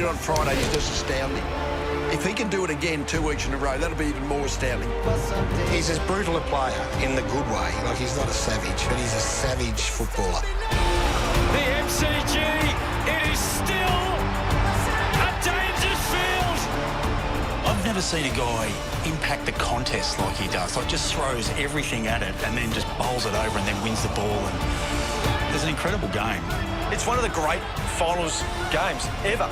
on Friday is just astounding. If he can do it again 2 weeks in a row, that'll be even more astounding. He's as brutal a player in the good way. Like, he's not a savage, but he's a savage footballer. The MCG, it is still a Dangerfield. I've never seen a guy impact the contest like he does. Like, just throws everything at it and then just bowls it over and then wins the ball. And it's an incredible game. It's one of the great finals games ever.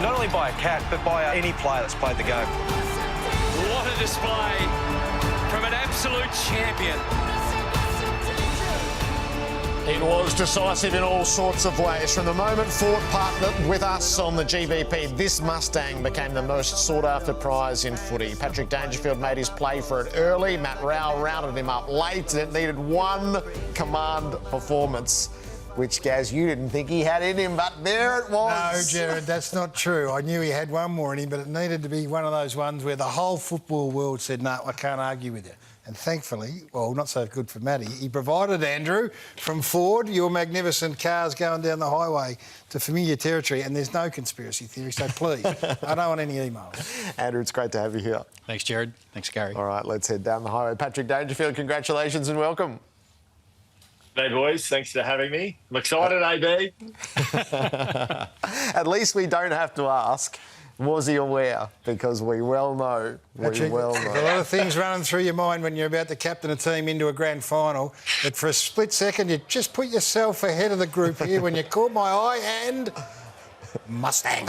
Not only by a cat, but by any player that's played the game. What a display from an absolute champion. It was decisive in all sorts of ways. From the moment Ford partnered with us on the GBP, this Mustang became the most sought-after prize in footy. Patrick Dangerfield made his play for it early. Matt Rowell rounded him up late. It needed one command performance, which, Gaz, you didn't think he had in him, but there it was. No, Jared, that's not true. I knew he had one more in him, but it needed to be one of those ones where the whole football world said, no, I can't argue with you. And thankfully, well, not so good for Matty, he provided Andrew from Ford, your magnificent cars going down the highway to familiar territory, and there's no conspiracy theory, so please, I don't want any emails. Andrew, it's great to have you here. Thanks, Jared. Thanks, Garry. All right, let's head down the highway. Patrick Dangerfield, congratulations and welcome. Hey, boys. Thanks for having me. I'm excited, AB. At least we don't have to ask, was he aware? Because we well know. Patrick, there's a lot of things running through your mind when you're about to captain a team into a grand final, that for a split second you just put yourself ahead of the group here when you caught my eye and... Mustang.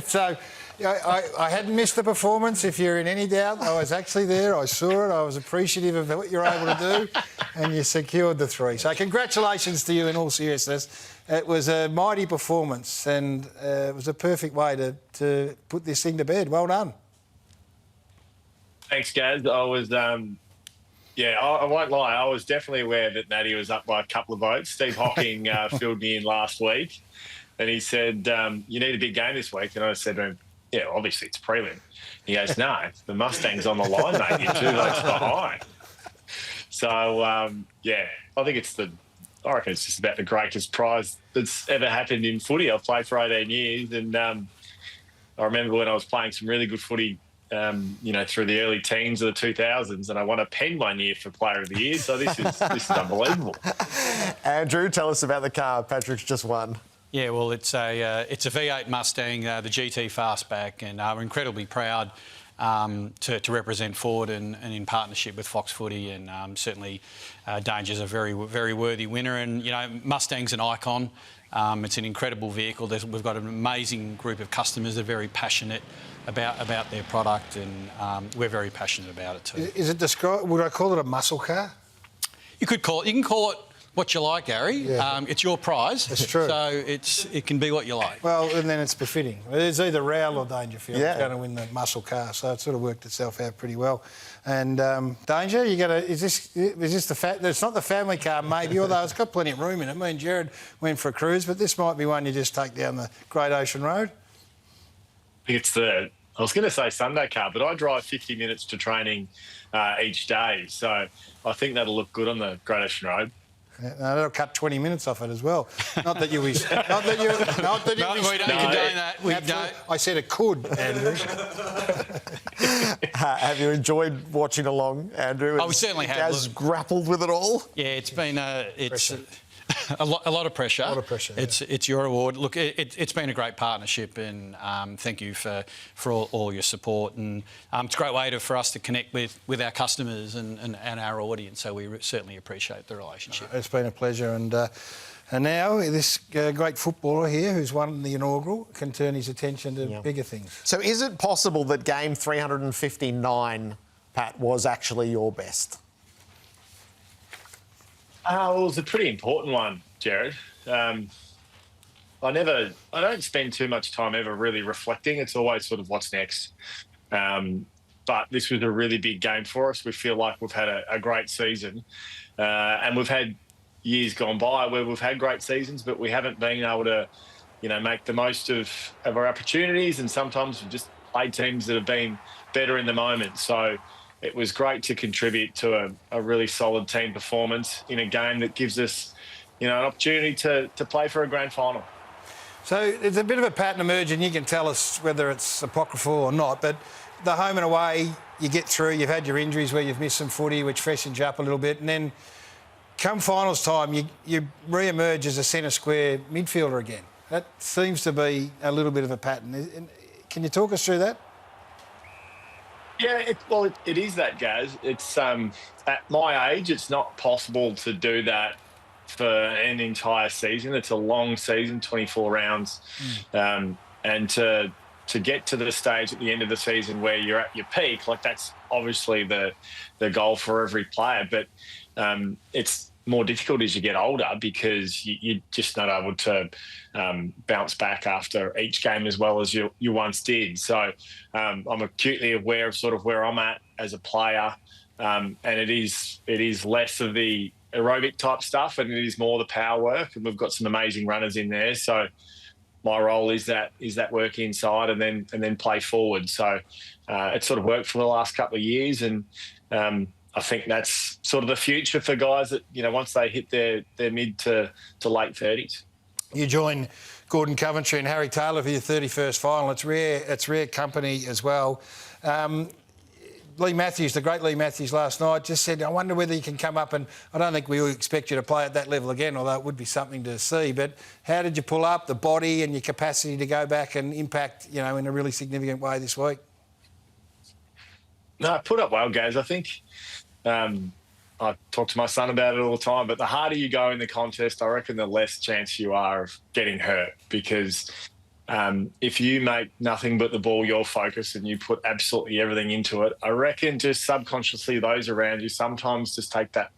So... I hadn't missed the performance. If you're in any doubt, I was actually there. I saw it. I was appreciative of what you're able to do, and you secured the 3. So congratulations to you in all seriousness. It was a mighty performance, and it was a perfect way to put this thing to bed. Well done. Thanks, Gaz. I was, I won't lie. I was definitely aware that Natty was up by a couple of votes. Steve Hocking filled me in last week, and he said, you need a big game this week. And I said to him, yeah, obviously it's prelim. He goes, no, the Mustang's on the line, mate. You're 2 votes behind. So, I think I reckon it's just about the greatest prize that's ever happened in footy. I've played for 18 years, and I remember when I was playing some really good footy, through the early teens of the 2000s, and I won a pen one year for Player of the Year. So this is unbelievable. Andrew, tell us about the car Patrick's just won. Yeah, well, it's a V8 Mustang, the GT Fastback, and we're incredibly proud to represent Ford and in partnership with Fox Footy, and certainly Danger's a very, very worthy winner. And, Mustang's an icon. It's an incredible vehicle. We've got an amazing group of customers that are very passionate about their product, and we're very passionate about it too. Is it would I call it a muscle car? You can call it what you like, Garry. Yeah. It's your prize. That's true. So it can be what you like. Well, and then it's befitting. It's either Rowell or Dangerfield Yeah. going to win the muscle car, so it sort of worked itself out pretty well. And Danger, is this the fact that it's not the family car, maybe, although it's got plenty of room in it. Me and Jared went for a cruise, but this might be one you just take down the Great Ocean Road. It's I was going to say Sunday car, but I drive 50 minutes to training each day. So I think that'll look good on the Great Ocean Road. No, that'll cut 20 minutes off it as well. Not that you wish. No, we don't condone that. We don't. I said it could, Andrew. Have you enjoyed watching along, Andrew? Oh, we certainly have. Gaz grappled with it all? Yeah, it's been a lot of pressure. A lot of pressure. Yeah. It's your award. Look, it's been a great partnership, and thank you for all your support. And it's a great way for us to connect with our customers and our audience. So we certainly appreciate the relationship. It's been a pleasure, and now this great footballer here, who's won the inaugural, can turn his attention to bigger things. So is it possible that game 359, Pat, was actually your best? Well, it was a pretty important one, Jared. I don't spend too much time ever really reflecting. It's always sort of what's next. But this was a really big game for us. We feel like we've had a great season. And we've had years gone by where we've had great seasons, but we haven't been able to, make the most of our opportunities. And sometimes we've just played teams that have been better in the moment. So it was great to contribute to a really solid team performance in a game that gives us, an opportunity to play for a grand final. So there's a bit of a pattern emerging. You can tell us whether it's apocryphal or not, but the home and away, you get through, you've had your injuries where you've missed some footy, which freshens you up a little bit, and then come finals time, you re-emerge as a centre square midfielder again. That seems to be a little bit of a pattern. Can you talk us through that? Yeah, it is that, Gaz. It's at my age, it's not possible to do that for an entire season. It's a long season, 24 rounds, and to get to the stage at the end of the season where you're at your peak, like that's obviously the goal for every player. But it's more difficult as you get older because you're just not able to bounce back after each game as well as you once did. So I'm acutely aware of sort of where I'm at as a player, and it is less of the aerobic type stuff and it is more the power work, and we've got some amazing runners in there. So my role is that work inside and then play forward. So it's sort of worked for the last couple of years, and I think that's sort of the future for guys that, you know, once they hit their mid to late 30s. You join Gordon Coventry and Harry Taylor for your 31st final. It's rare company as well. Lee Matthews, the great Lee Matthews last night, just said, I wonder whether you can come up, and I don't think we will expect you to play at that level again, although it would be something to see. But how did you pull up the body and your capacity to go back and impact, you know, in a really significant way this week? No, I put up well, guys. I think I talk to my son about it all the time, but the harder you go in the contest, I reckon the less chance you are of getting hurt, because if you make nothing but the ball your focus and you put absolutely everything into it, I reckon just subconsciously those around you sometimes just take that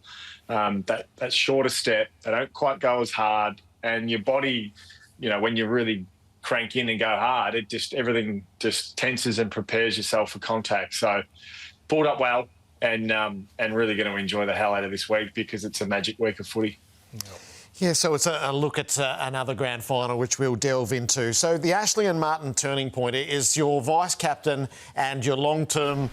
shorter step. They don't quite go as hard, and your body, you know, when you really crank in and go hard, everything just tenses and prepares yourself for contact. So pulled up well, and really going to enjoy the hell out of this week because it's a magic week of footy. Yeah, so it's a look at another grand final, which we'll delve into. So the Ashley and Martin turning point is your vice-captain and your long-term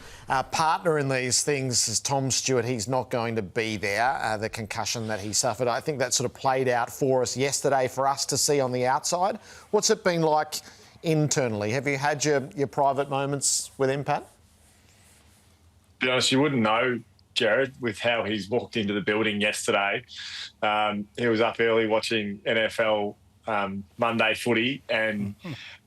partner in these things is Tom Stewart. He's not going to be there, the concussion that he suffered. I think that sort of played out for us yesterday for us to see on the outside. What's it been like internally? Have you had your private moments with him, Pat? To be honest, you wouldn't know, Jared, with how he's walked into the building yesterday. He was up early watching NFL Monday footy, and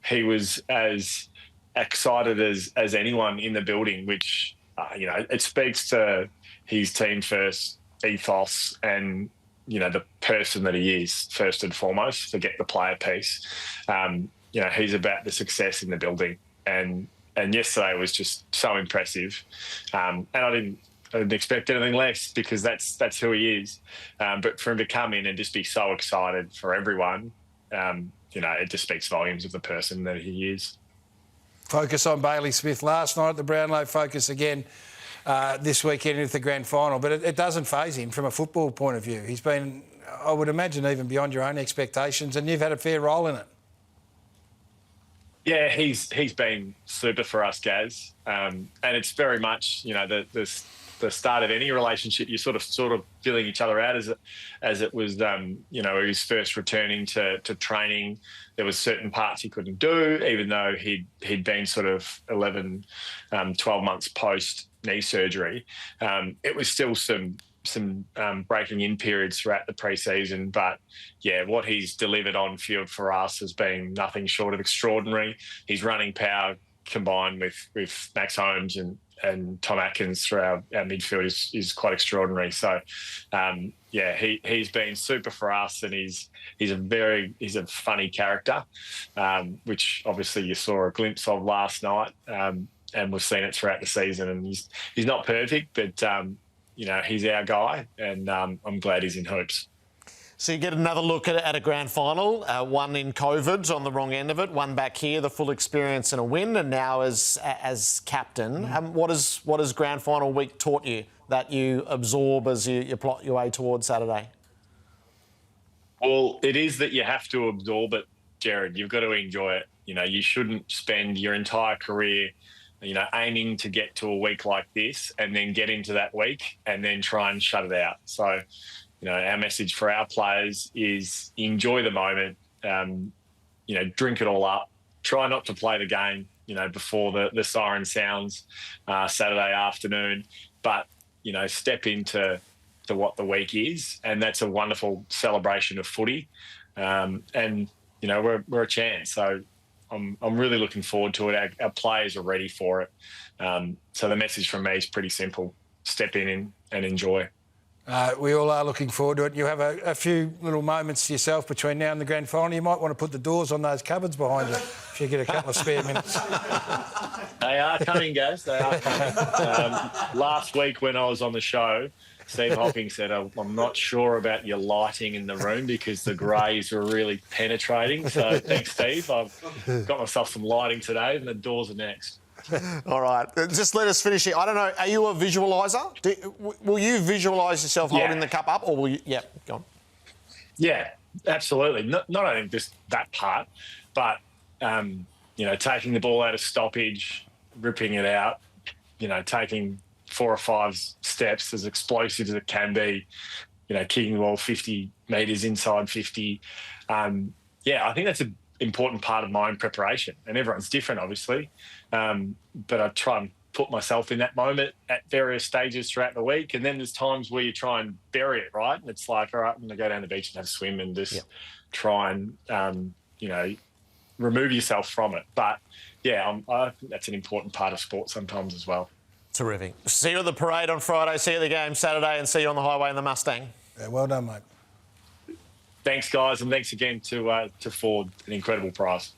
he was as excited as anyone in the building, which, you know, it speaks to his team first ethos and, you know, the person that he is first and foremost. Forget the player piece. You know, he's about the success in the building, and yesterday was just so impressive. And I didn't expect anything less because that's who he is. But for him to come in and just be so excited for everyone, you know, it just speaks volumes of the person that he is. Focus on Bailey Smith last night at the Brownlow. Focus again this weekend into the grand final. But it doesn't faze him from a football point of view. He's been, I would imagine, even beyond your own expectations, and you've had a fair role in it. Yeah, he's been super for us, Gaz, and it's very much, you know, the start of any relationship. You're sort of feeling each other out as it was, you know, he was first returning to training. There was certain parts he couldn't do, even though he'd been sort of 11, 12 months post knee surgery. It was still some breaking in periods throughout the pre-season, but yeah, what he's delivered on field for us has been nothing short of extraordinary. His running power combined with Max Holmes and Tom Atkins through our midfield is quite extraordinary. So yeah, he's been super for us, and he's a funny character, which obviously you saw a glimpse of last night, and we've seen it throughout the season. And he's not perfect, but you know, he's our guy, and I'm glad he's in hoops. So you get another look at a grand final, one in COVID on the wrong end of it, one back here, the full experience and a win, and now as captain. What has grand final week taught you that you absorb as you plot your way towards Saturday? Well, it is that you have to absorb it, Jared. You've got to enjoy it. You know, you shouldn't spend your entire career, you know, aiming to get to a week like this and then get into that week and then try and shut it out. So, you know, our message for our players is enjoy the moment. drink it all up. Try not to play the game, before the siren sounds Saturday afternoon. But, step into what the week is, and that's a wonderful celebration of footy. And, we're a chance. So I'm really looking forward to it. Our players are ready for it. So the message from me is pretty simple. Step in and enjoy. We all are looking forward to it. You have a few little moments to yourself between now and the grand final. You might want to put the doors on those cupboards behind you if you get a couple of spare minutes. They are coming, guys. They are coming. Last week when I was on the show, Steve Hocking said, I'm not sure about your lighting in the room because the greys were really penetrating. So thanks, Steve. I've got myself some lighting today and the doors are next. All right, just let us finish here. I don't know, are you a visualiser? Will you visualise yourself holding the cup up, or will you... Yeah, go on. Yeah, absolutely. Not only just that part, but, taking the ball out of stoppage, ripping it out, taking 4 or 5 steps, as explosive as it can be, kicking the ball 50 metres inside 50. I think that's an important part of my own preparation, and everyone's different, obviously. But I try and put myself in that moment at various stages throughout the week. And then there's times where you try and bury it, right? And it's like, all right, I'm going to go down the beach and have a swim and just try and, remove yourself from it. But, I think that's an important part of sport sometimes as well. Terrific. See you at the parade on Friday, see you at the game Saturday, and see you on the highway in the Mustang. Yeah, well done, mate. Thanks, guys, and thanks again to Ford. An incredible prize.